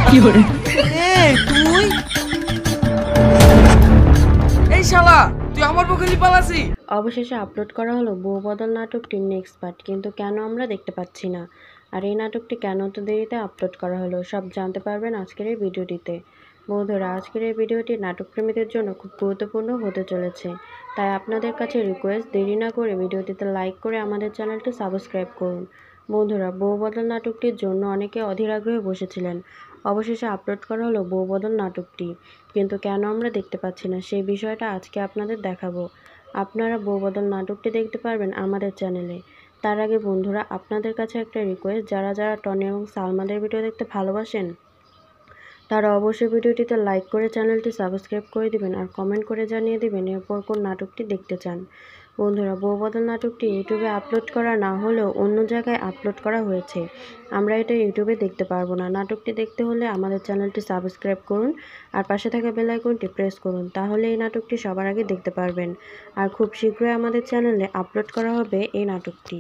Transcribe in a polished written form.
এই তুই এই শালা তুই আমার পক্ষে পালাসি। অবশেষে আপলোড করা হলো বউ বদল নাটকটির নেক্সট পার্ট, কিন্তু কেন আমরা দেখতে পাচ্ছি না, আর এই নাটকটি কেন তো দেরিতে আপলোড করা হলো, সব জানতে পারবেন আজকের এই ভিডিওটিতে। বন্ধুরা, আজকের এই ভিডিওটি নাটক প্রেমীদের জন্য খুব গুরুত্বপূর্ণ হতে চলেছে, তাই আপনাদের কাছে রিকোয়েস্ট, দেরি না করে ভিডিওটিতে লাইক করে আমাদের চ্যানেলটি সাবস্ক্রাইব করুন। বন্ধুরা, বউ বদল নাটকটির জন্য অনেকে অধীর আগ্রহে বসেছিলেন। অবশেষে আপলোড করা হলো বউ বদল নাটকটি, কিন্তু কেন আমরা দেখতে পাচ্ছি না সেই বিষয়টা আজকে আপনাদের দেখাবো। আপনারা বউ বদল নাটকটি দেখতে পারবেন আমাদের চ্যানেলে। তার আগে বন্ধুরা, আপনাদের কাছে একটা রিকোয়েস্ট, যারা যারা টনি এবং সালমাদের ভিডিও দেখতে ভালোবাসেন তারা অবশ্যই ভিডিওটিতে লাইক করে চ্যানেলটি সাবস্ক্রাইব করে দিবেন, আর কমেন্ট করে জানিয়ে দিবেন এরপর কোন নাটকটি দেখতে চান। বন্ধুরা, বউ বদল নাটকটি ইউটিউবে আপলোড করা না হলেও অন্য জায়গায় আপলোড করা হয়েছে। আমরা এটা ইউটিউবে দেখতে পারবো না। নাটকটি দেখতে হলে আমাদের চ্যানেলটি সাবস্ক্রাইব করুন আর পাশে থাকা বেল আইকনটি প্রেস করুন, তাহলে এই নাটকটি সবার আগে দেখতে পারবেন। আর খুব শীঘ্রই আমাদের চ্যানেলে আপলোড করা হবে এই নাটকটি।